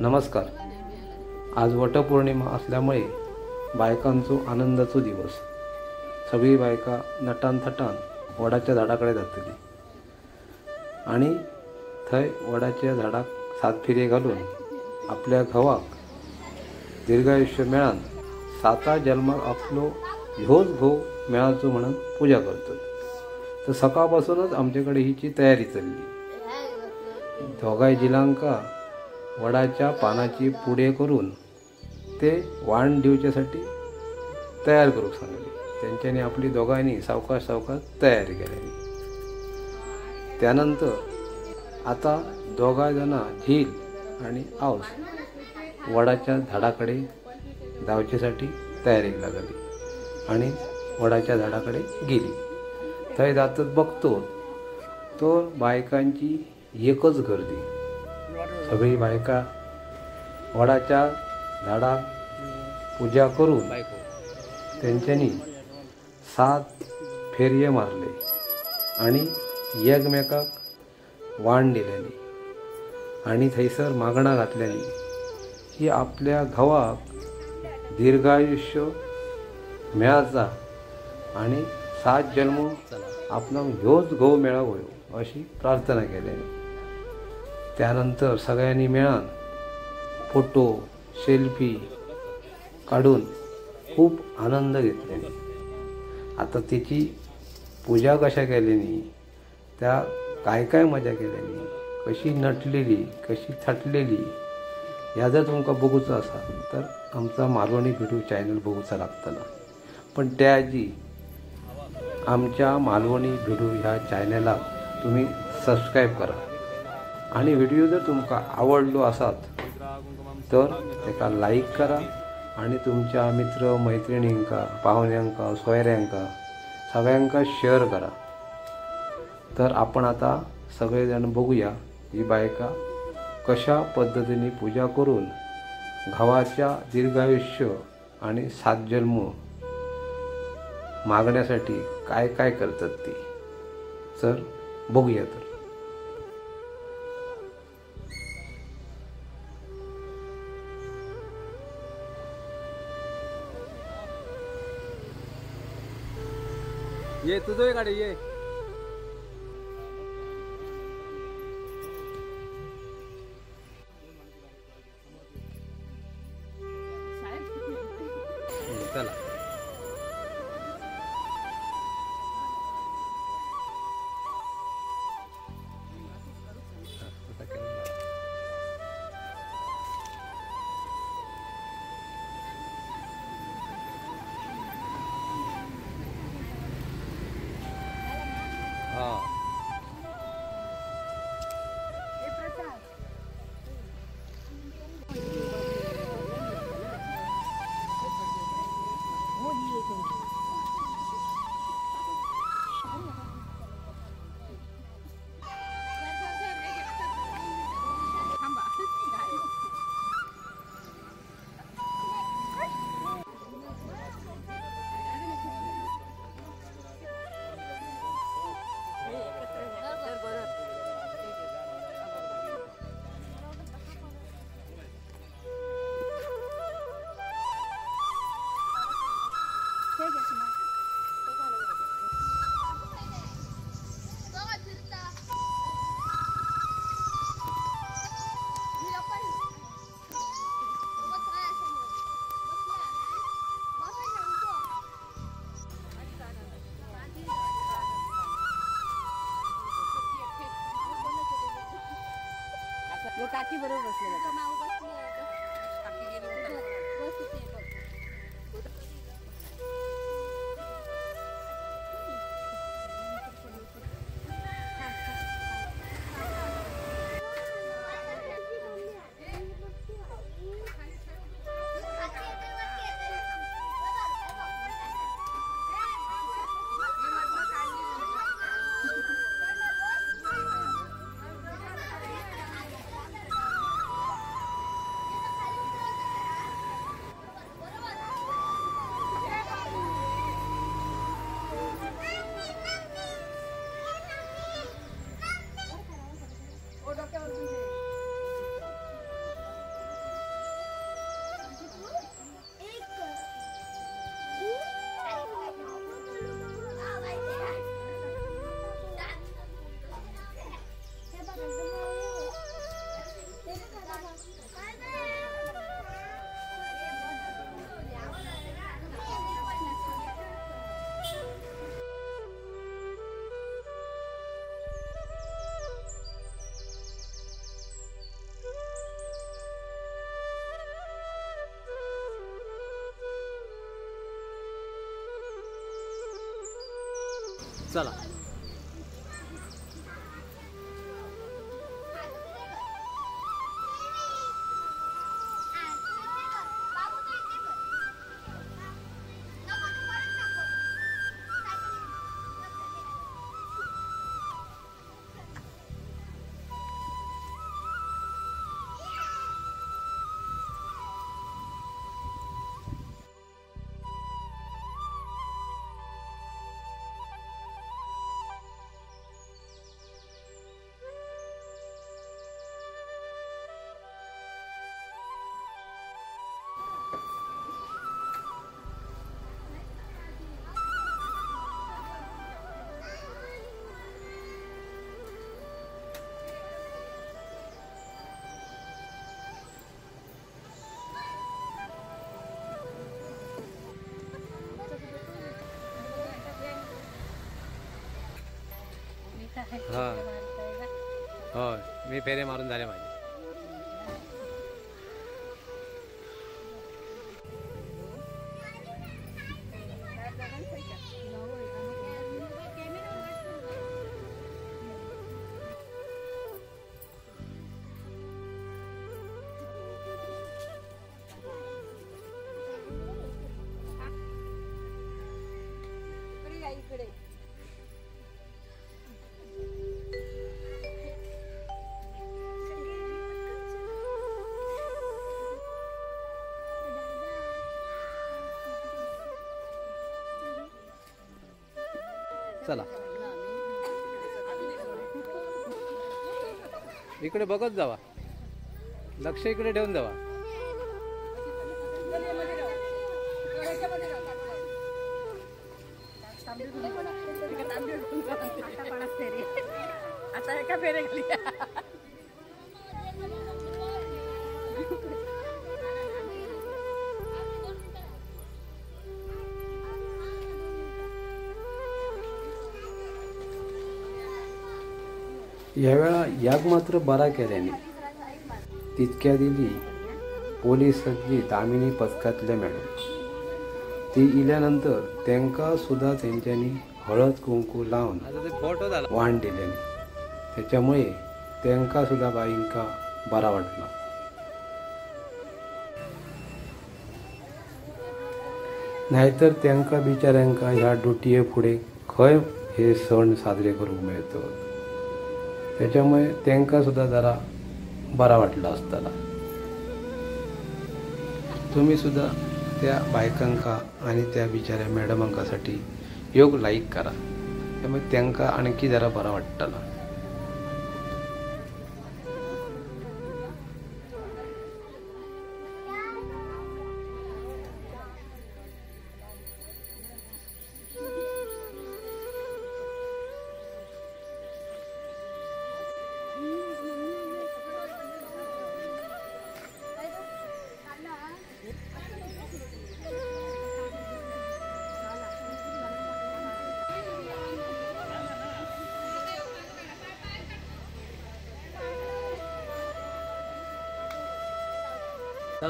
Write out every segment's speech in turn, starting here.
नमस्कार. आज वटपौर्णिमा असल्यामुळे बायकांचो आनंदाचो दिवस. सगळी बायका नटान थटान वडाच्या झाडाकडे जातली आणि थंय वडाच्या झाडाक 7 फेरे घालून आपल्या घवाक दीर्घायुष्य मेळान 7 जन्माक आपलो ह्योच घोव मेळाचो म्हणून पूजा करतात. तर सकाळपासूनच आमच्याकडे हिची तयारी चालली. दोगाय जिलांका वडाच्या पानाची पुडे करून ते वाण दिवच्यासाठी तयार करूक सांगली. त्यांच्यानी आपली दोघांनी सावकाश तयारी केली. त्यानंतर आता दोघा जणां झील आणि आऊस वडाच्या झाडाकडे जावच्यासाठी तयारी लागली आणि वडाच्या झाडाकडे गेली. थंय जातच बघतो तो बायकांची एकच गर्दी. सगळी बायका वडाच्या झाडाक पूजा करून त्यांच्यानी 7 फेरये मारले आणि एकमेकाक वाण दिल्यानी आणि थंयसर मागणा घातल्यानी की आपल्या घवाक दीर्घायुष्य मेळाचा आणि 7 जन्म आपणाक ह्योच घोव मेळावो अशी प्रार्थना केल्यानी. त्यानंतर सगळ्यांनी मेळान फोटो सेल्फी काढून खूप आनंद घेतल्यानी. आता तिची पूजा कशा केल्यानी, त्या काय मजा केल्यानी, कशी नटलेली कशी थटलेली ह्या जर तुमकां बघूचं असा तर आमचा मालवणी व्हिडिओ चॅनल बघूचा लागतला. पण त्याआधी आमच्या मालवणी व्हिडिओ ह्या चॅनलाक तुम्ही सबस्क्राईब करा आणि व्हिडिओ जर तुमकां आवडलो आसात तर तेका लाईक करा आणि तुमच्या मित्र मैत्रिणींका, पाहुण्यांका, सोयऱ्यांका सगळ्यांका शेअर करा. तर आपण आता सगळेजण बघूया ही बायका कशा पद्धतीने पूजा करून घवाच्या दीर्घायुष्य आणि 7 जन्म मागण्यासाठी काय करतात ती. तर बघूया. तर ये तुझं गाडी ये. चला हाँ काकी बरोबर बसले. चला. हा होय, मी फेरे मारून झाले माझे. चला, इकडे बघत जावा, लक्ष इकडे ठेवून जावा. आता एका फेरे खाली यावेळा याग मात्र बरा केल्याने तितक्या दिली पोलिसांची दामिनी पथकातल्या मॅडम. ती इल्यानंतर त्यांका सुद्धा त्यांच्यानी हळद कुंकू लावून आता ते फोटो झाला. वाण दिल्याने त्याच्यामुळे त्यांका सुद्धा बाईंका बरा वाटला. नाहीतर त्यांका बिचाऱ्यांका ह्या ड्युटीये पुढे खंय हे सण साजरे करूंक मेळतात. त्याच्यामुळे त्यांका सुद्धा जरा बरा वाटला असताना. तुम्ही सुद्धा त्या बायकांका आणि त्या बिचाऱ्या मॅडमांकासाठी योग लाईक करा, त्यामुळे त्यांका आणखी जरा बरा वाटताना.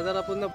चला पुन्हा